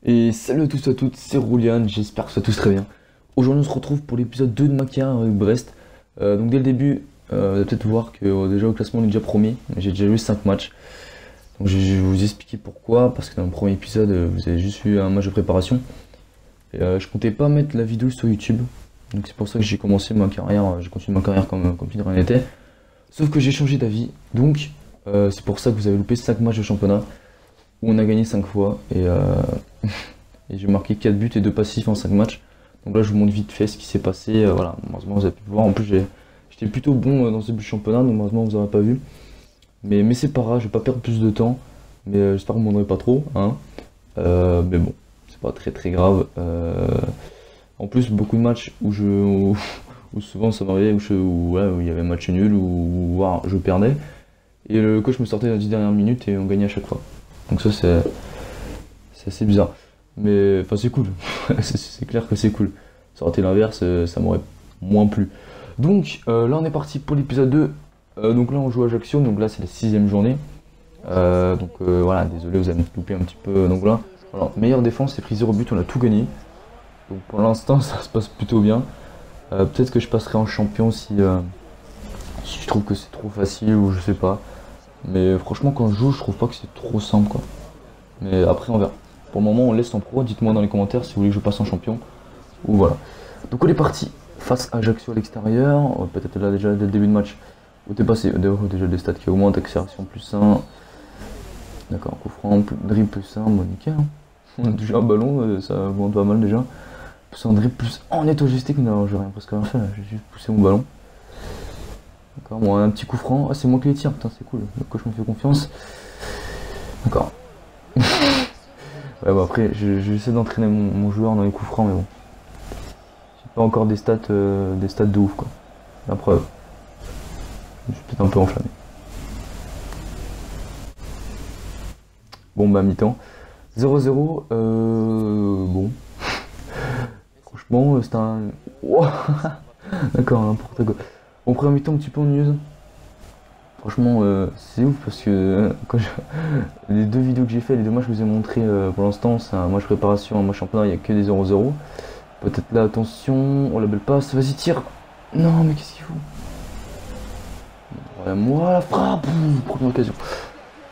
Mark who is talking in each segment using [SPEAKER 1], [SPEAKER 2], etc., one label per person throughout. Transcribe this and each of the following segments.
[SPEAKER 1] Et salut à tous et à toutes, c'est Roulian, j'espère que ça tous très bien. Aujourd'hui on se retrouve pour l'épisode 2 de ma carrière avec Brest. Donc dès le début, vous allez peut-être voir que déjà au classement on est déjà premier, j'ai déjà eu 5 matchs. Donc je vais vous expliquer pourquoi, parce que dans le premier épisode vous avez juste eu un match de préparation. Et je comptais pas mettre la vidéo sur YouTube, donc c'est pour ça que j'ai commencé ma carrière, j'ai continué ma carrière comme si de rien n'était. Sauf que j'ai changé d'avis, donc c'est pour ça que vous avez loupé 5 matchs de championnat, où on a gagné 5 fois, et j'ai marqué 4 buts et 2 passifs en 5 matchs. Donc là je vous montre vite fait ce qui s'est passé, voilà, malheureusement vous avez pu voir, en plus j'étais plutôt bon dans ce début de championnat, donc malheureusement vous n'aurez pas vu. Mais c'est pas grave, je vais pas perdre plus de temps, mais j'espère que vous m'en aurez pas trop, hein. Mais bon, c'est pas très très grave. En plus beaucoup de matchs où souvent ça m'arrivait, où il y avait un match nul, ou voire je perdais, et le coach me sortait dans les 10 dernières minutes et on gagnait à chaque fois. Donc ça c'est assez bizarre. Mais enfin c'est cool. C'est clair que c'est cool. Ça aurait été l'inverse, ça m'aurait moins plu. Donc là on est parti pour l'épisode 2. Donc là on joue à Ajaccio, donc là c'est la 6ème journée. Voilà, désolé vous avez loupé un petit peu. Donc là, alors, meilleure défense, c'est pris 0 but, on a tout gagné. Donc pour l'instant ça se passe plutôt bien. Peut-être que je passerai en champion si je trouve que c'est trop facile ou je sais pas. Mais franchement quand je joue je trouve pas que c'est trop simple quoi. Mais après on verra. Pour le moment on laisse en pro, dites-moi dans les commentaires si vous voulez que je passe en champion. Ou voilà. Donc on est parti face à Ajaccio à l'extérieur. Peut-être là déjà dès le début de match. Où t'es passé déjà des stats qui augmentent, accélération plus 1. D'accord, coup franc, dribble plus 1, bon nickel. Hein. On a déjà un ballon, ça augmente pas mal déjà. Plus un dribble plus 1 en netto-gestique, non j'ai rien presque rien fait là, j'ai juste poussé mon ballon. D'accord, bon un petit coup franc, ah c'est moi qui les tire, putain c'est cool, le coach me fait confiance. D'accord. Ouais bah après j'essaie d'entraîner mon joueur dans les coups francs mais bon. J'ai pas encore des stats de ouf quoi. La preuve. Je suis peut-être un peu enflammé. Bon bah mi-temps. 0-0, bon. Franchement c'est un. Wow. D'accord, n'importe quoi. Bon première mi-temps un petit peu ennuyeuse. Franchement c'est ouf parce que les deux vidéos que j'ai fait, les deux matchs que je vous ai montré pour l'instant, c'est un match préparation, un match championnat, il n'y a que des 0-0. Peut-être là, attention, oh la belle passe, vas-y tire. Non mais qu'est-ce qu'il faut? Voilà, moi la frappe, première occasion.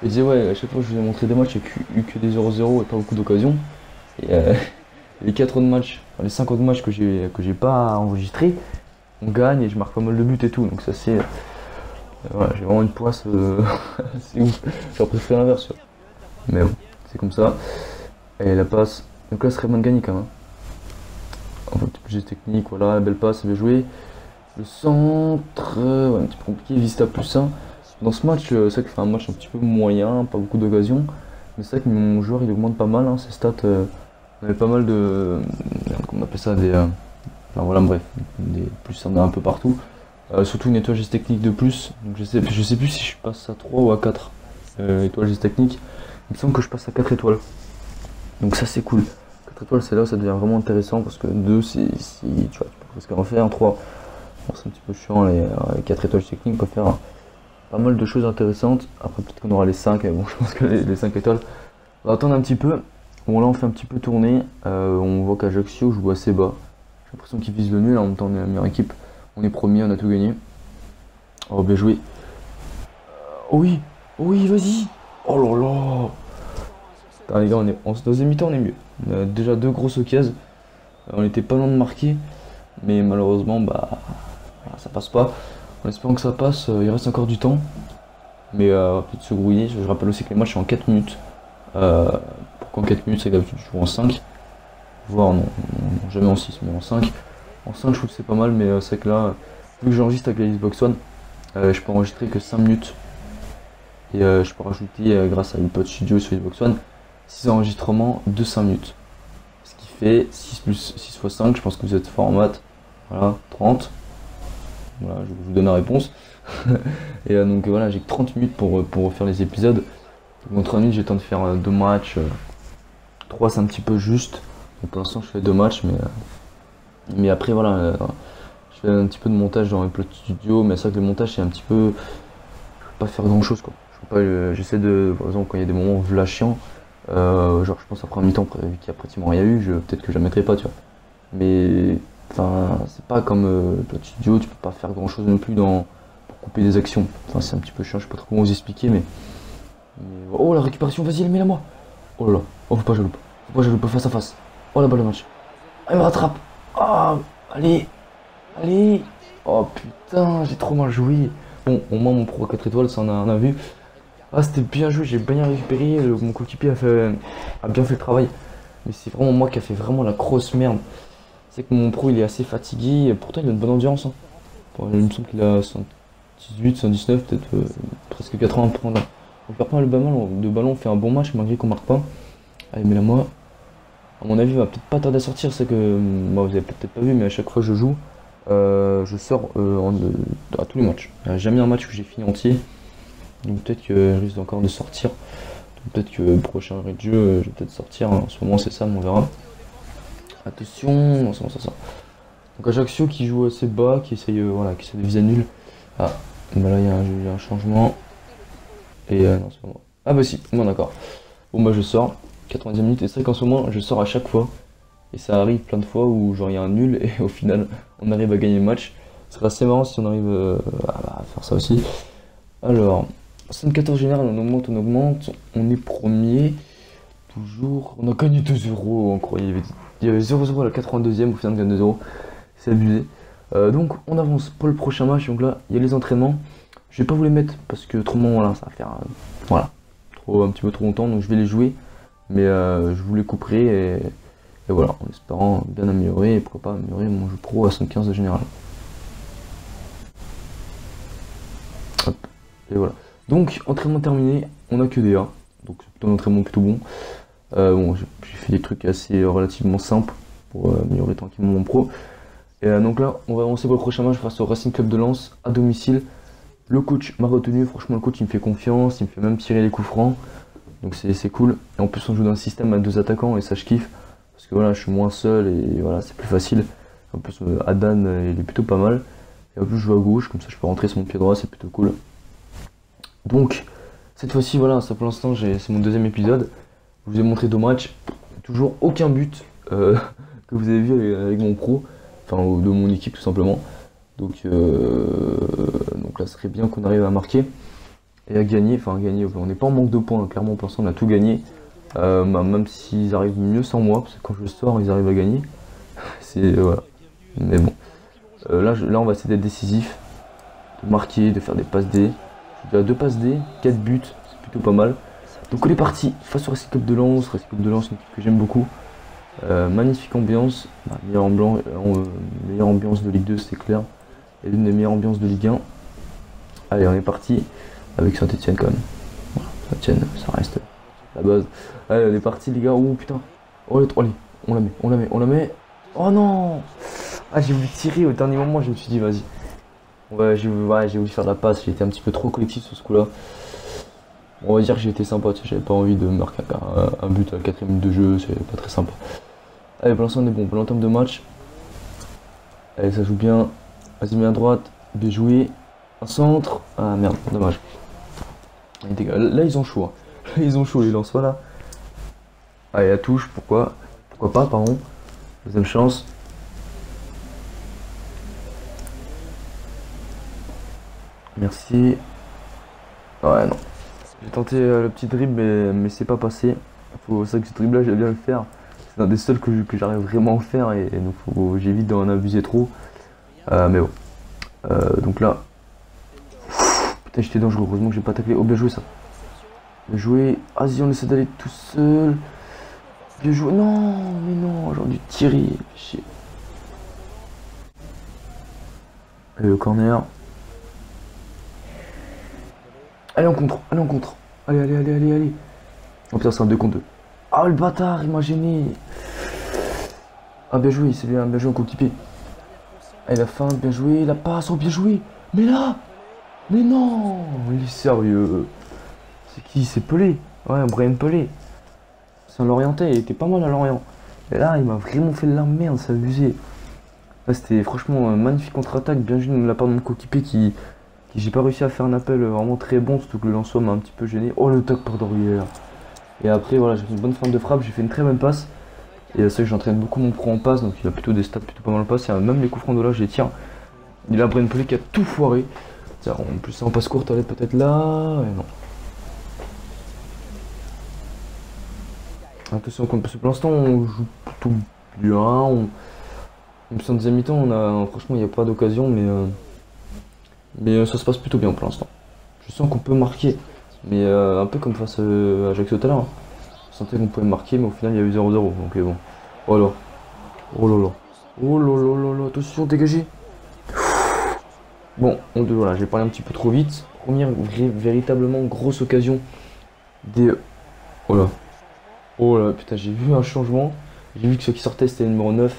[SPEAKER 1] Et je disais ouais, à chaque fois que je vous ai montré des matchs, il n'y a eu que des 0-0 et pas beaucoup d'occasions. Et les 4 autres matchs, enfin, les 5 autres matchs que j'ai pas enregistrés, on gagne et je marque pas mal de buts et tout. Donc ça c'est. Voilà, j'ai vraiment une poisse, c'est ouf. J'aurais préféré l'inverse. Mais bon, c'est comme ça. Et la passe. Donc là, ce serait bien de gagner quand même. Un petit peu de geste technique, voilà, la belle passe, bien joué. Le centre, ouais, un petit peu compliqué, Vista plus 1. Dans ce match, c'est vrai qu'il fait un match un petit peu moyen, pas beaucoup d'occasions. Mais c'est vrai que mon joueur il augmente pas mal, hein, ses stats. On avait pas mal de. Comment on appelle ça des. Enfin voilà, bref, des plus on a un peu partout. Surtout une étoile geste technique de plus. Donc je sais plus si je passe à 3 ou à 4 étoiles geste technique. Il me semble que je passe à 4 étoiles. Donc ça c'est cool. 4 étoiles c'est là où ça devient vraiment intéressant parce que 2 c'est si tu vois, tu peux presque en faire. 3 bon, c'est un petit peu chiant, les 4 étoiles techniques on peut faire pas mal de choses intéressantes. Après peut-être qu'on aura les 5, bon je pense que les 5 étoiles. On va attendre un petit peu. Bon là on fait un petit peu tourner. On voit qu'Ajaccio joue assez bas. J'ai l'impression qu'ils visent le nul, en même temps on est la meilleure équipe. On est premier, on a tout gagné. Oh bien joué. Oh oui, oh oui vas-y. Oh là là. Putain, les gars, en deuxième mi-temps on est mieux. On a déjà 2 grosses occasions. On était pas loin de marquer. Mais malheureusement, bah voilà, ça passe pas. En espérant que ça passe, il reste encore du temps. Mais peut-être se grouiller. Je rappelle aussi que les matchs sont en 4 minutes. Pourquoi en 4 minutes? C'est que d'habitude je joue en 5. Voire non, jamais en 6, mais en 5. En 5 je trouve que c'est pas mal, mais c'est que là, vu que j'enregistre avec la Xbox One, je peux enregistrer que 5 minutes. Et je peux rajouter, grâce à iPod Studio sur Xbox One, 6 enregistrements de 5 minutes. Ce qui fait 6 plus 6 fois 5, je pense que vous êtes fort en maths. Voilà, 30. Voilà, je vous donne la réponse. Et donc voilà, j'ai que 30 minutes pour faire les épisodes. Donc en 30 minutes, j'ai le temps de faire 2 matchs. 3 c'est un petit peu juste. Donc pour l'instant, je fais 2 matchs, mais après voilà, je fais un petit peu de montage dans iPod Studio, mais c'est vrai que le montage c'est un petit peu. Je peux pas faire grand chose quoi. J'essaie de. Par exemple quand il y a des moments là chiants, Genre, je pense après un mi-temps, vu qu'il y a pratiquement rien eu, peut-être que je la mettrai pas, tu vois. Mais, enfin, c'est pas comme toi, studio, tu peux pas faire grand chose non plus pour couper des actions. Enfin, c'est un petit peu chiant, je sais pas trop comment vous expliquer, oh, la récupération, vas-y, elle met la moi. Oh là là, oh, faut pas que je loupe. Faut pas que je loupe face à face. Oh, la balle de match. Ah, il me rattrape. Ah, allez, allez. Oh putain, j'ai trop mal joué. Bon, au moins mon pro à 4 étoiles, ça on a vu. Ah, c'était bien joué, j'ai bien récupéré. Mon coéquipier a bien fait le travail. Mais c'est vraiment moi qui a fait vraiment la grosse merde. C'est que mon pro il est assez fatigué. Et pourtant, il a une bonne endurance, hein. Bon, il me semble qu'il a 118, 119, peut-être presque 80 points là. On perd pas le ballon, on fait un bon match malgré qu'on marque pas. Allez, mais là, moi, à mon avis, il va peut-être pas tarder à sortir. C'est que, moi, vous avez peut-être pas vu, mais à chaque fois que je joue, je sors à tous les matchs. Il n'y a jamais un match que j'ai fini entier. Donc peut-être que je risque encore de sortir. Donc peut-être que le prochain arrêt de jeu, je vais peut-être sortir. En ce moment, c'est ça, mais on verra. Attention, non, c'est bon, ça. Donc Ajaccio qui joue assez bas, qui essaye, voilà, qui essaye de viser nul. Ah, bah là, il y a un changement. Et non, c'est pas moi. Ah bah si, bon d'accord. Bon bah je sors, 90 minutes, et c'est vrai qu'en ce moment, je sors à chaque fois. Et ça arrive plein de fois où genre il y a un nul et au final on arrive à gagner le match. Ce serait assez marrant si on arrive à faire ça aussi. Alors, 74 général, on augmente, on est premier. Toujours, on a gagné 2-0 encore. Il y avait 0-0 à la 82e, au final on gagne 2-0. C'est abusé. Donc on avance pour le prochain match. Donc là, il y a les entraînements. Je vais pas vous les mettre parce que autrement voilà, ça va faire voilà, un petit peu trop longtemps. Donc je vais les jouer. Mais je vous les couperai et voilà, en espérant bien améliorer et pourquoi pas améliorer mon jeu pro à 75 de général. Hop, et voilà. Donc, entraînement terminé, on a que des A, donc c'est plutôt un entraînement plutôt bon. Bon, j'ai fait des trucs assez relativement simples pour améliorer tranquillement mon pro. Et donc là, on va avancer pour le prochain match face au Racing Club de Lens à domicile. Le coach m'a retenu, franchement le coach il me fait confiance, il me fait même tirer les coups francs. Donc c'est cool. Et en plus on joue dans un système à 2 attaquants et ça je kiffe. Parce que voilà, je suis moins seul et voilà, c'est plus facile. En plus Adan il est plutôt pas mal. Et en plus je joue à gauche, comme ça je peux rentrer sur mon pied droit, c'est plutôt cool. Donc cette fois-ci voilà, ça pour l'instant c'est mon deuxième épisode. Je vous ai montré 2 matchs. Toujours aucun but que vous avez vu avec mon pro. Enfin de mon équipe tout simplement. Donc là ce serait bien qu'on arrive à marquer. Et à gagner, on n'est pas en manque de points, clairement pour l'instant on a tout gagné. Même s'ils arrivent mieux sans moi, parce que quand je sors ils arrivent à gagner. C'est voilà. Mais bon. Là on va essayer d'être décisif, de marquer, de faire des passes D. Je dirais 2 passes D, 4 buts, c'est plutôt pas mal. Donc on est parti face au Racing Club de Lens. Racing Club de Lens, une équipe que j'aime beaucoup. Magnifique ambiance, meilleure ambiance de Ligue 2 c'est clair. Et l'une des meilleures ambiances de Ligue 1. Allez on est parti avec Saint-Etienne quand même. Voilà, Saint-Etienne, ça reste la base. Allez on est parti les gars, oh putain. Oh allez, on la met. Oh non. Ah j'ai voulu tirer au dernier moment, je me suis dit vas-y. J'ai voulu faire la passe, j'ai été un petit peu trop collectif sur ce coup là. On va dire que j'ai été sympa, j'avais pas envie de marquer un but à la 4ème minute de jeu, c'est pas très sympa. Allez pour l'instant on est bon, pour l'entame de match. Allez ça joue bien. Vas-y mets à droite, bien joué. Un centre. Ah merde, dommage. Là ils ont chaud. Hein. Là ils ont chaud les Lensois là. Allez la touche, pourquoi pas, pardon. Deuxième chance. Merci. Ouais non. J'ai tenté le petit dribble mais c'est pas passé. C'est vrai que ce dribble là j'aime bien le faire. C'est un des seuls que j'arrive vraiment à faire et donc j'évite d'en abuser trop. Mais bon. Donc là. Putain j'étais dangereux, heureusement que j'ai pas taclé. Oh bien joué ça. Bien joué. Vas-y on essaie d'aller tout seul. Bien joué. Non mais non, j'aurais dû tirer. Chier. Et le corner. Allez en contre. Allez. Oh putain c'est un 2 contre 2. Ah le bâtard il m'a gêné. Ah bien joué, c'est bien joué en coéquipier. Allez la fin, bien joué, la passe, oh bien joué. Mais là. Mais non, il est sérieux. C'est qui? C'est Pelé. Ouais, Brian Pelé. C'est un Lorientais, il était pas mal à Lorient. Et là, il m'a vraiment fait de la merde, c'est abusé. Là, c'était franchement un magnifique contre-attaque, bien joué de la part de mon coéquipier qui j'ai pas réussi à faire un appel vraiment très bon, surtout que le Lensois m'a un petit peu gêné. Oh, le tac par derrière. Et après, voilà, j'ai fait une bonne forme de frappe, j'ai fait une très bonne passe. Et c'est vrai que j'entraîne beaucoup mon pro en passe, donc il a plutôt des stats plutôt pas mal en passe. Et même les coups francs de là, je les tire. Il a Brahim Pelé qui a tout foiré. Tiens, en plus, en passe courte, elle est peut-être là. Et non. Attention, parce que pour l'instant, on joue plutôt bien. Même si en deuxième mi-temps, franchement, il n'y a pas d'occasion, mais ça se passe plutôt bien pour l'instant. Je sens qu'on peut marquer, mais un peu comme face à Ajaccio tout à l'heure, hein. Je sentais qu'on pouvait marquer, mais au final, il y a eu 0-0. Donc bon. Oh là. Oh là là. Oh là là là là. Attention, dégagé. Bon, voilà, j'ai parlé un petit peu trop vite. Première véritablement grosse occasion des... Oh là. Oh là, putain, j'ai vu un changement. J'ai vu que ceux qui sortaient, c'était le numéro 9.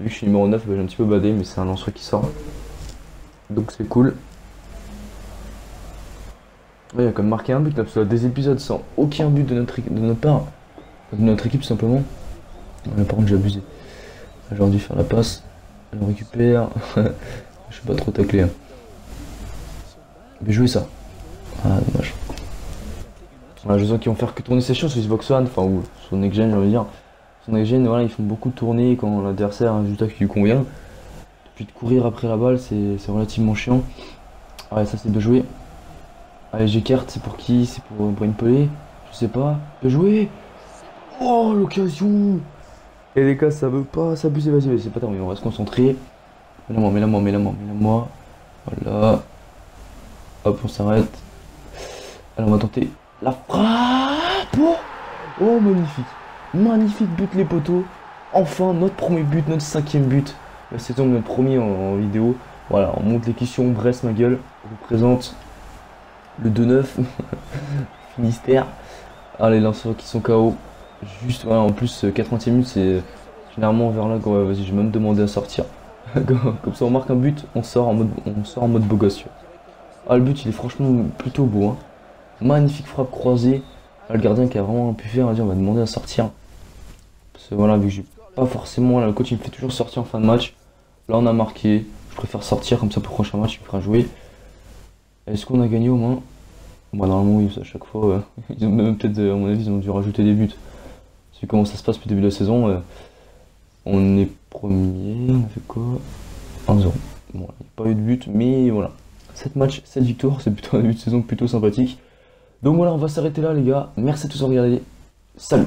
[SPEAKER 1] Vu que je suis numéro 9, bah, j'ai un petit peu badé, mais c'est un lanceur qui sort. Donc c'est cool. Ouais, il a quand même marqué un but là, parce que des épisodes sans aucun but de notre part. De notre équipe, tout simplement. Ouais, par contre, j'ai abusé. J'aurais dû faire la passe. On récupère. Je suis pas trop taclé. Hein. Mais jouer ça. Ah, dommage. Voilà, je sens qu'ils vont faire que tourner ses choses sur Xbox One, enfin, ou sur Next Gen, j'ai envie de dire. Sur Next Gen, voilà, ils font beaucoup tourner quand l'adversaire a un résultat qui lui convient. Puis de courir après la balle, c'est relativement chiant. Ouais, ça c'est bien joué. Allez, j'écarte, c'est pour qui? C'est pour Brahim Pelé? Je sais pas. Bien joué! Oh, l'occasion! Et les gars, ça veut pas s'abuser, vas-y, c'est pas terminé, on va se concentrer. Mets-la-moi. Voilà. Hop, on s'arrête. Alors, on va tenter la frappe! Oh, magnifique! Magnifique but, les poteaux! Enfin, notre premier but, notre 5e but. La saison, notre premier en vidéo. Voilà, on monte les questions. Brest, ma gueule. Je vous présente le 2-9. Finistère. Ah, les lanceurs qui sont KO. Juste, voilà, en plus, 80e minute, c'est généralement vers là. Ouais, vas-y, je vais même demander à sortir. Comme ça, on marque un but, on sort en mode beau gosse. Ah, le but, il est franchement plutôt beau. Hein. Magnifique frappe croisée. Là, le gardien qui a vraiment pu faire, on va demander à sortir. Parce que voilà, vu que j'ai pas forcément. Là, le coach il me fait toujours sortir en fin de match. Là, on a marqué. Je préfère sortir comme ça pour le prochain match, il me fera jouer. Est-ce qu'on a gagné au moins? Bah, normalement, oui, à chaque fois. Ils ont même peut-être, à mon avis, ils ont dû rajouter des buts. C'est comment ça se passe depuis le début de la saison. On est premier. On a fait quoi? 1-0. Bon, il n'y a pas eu de but, mais voilà. 7 matchs, 7 victoires, c'est plutôt un début de saison plutôt sympathique. Donc voilà, on va s'arrêter là, les gars. Merci à tous de regarder. Salut!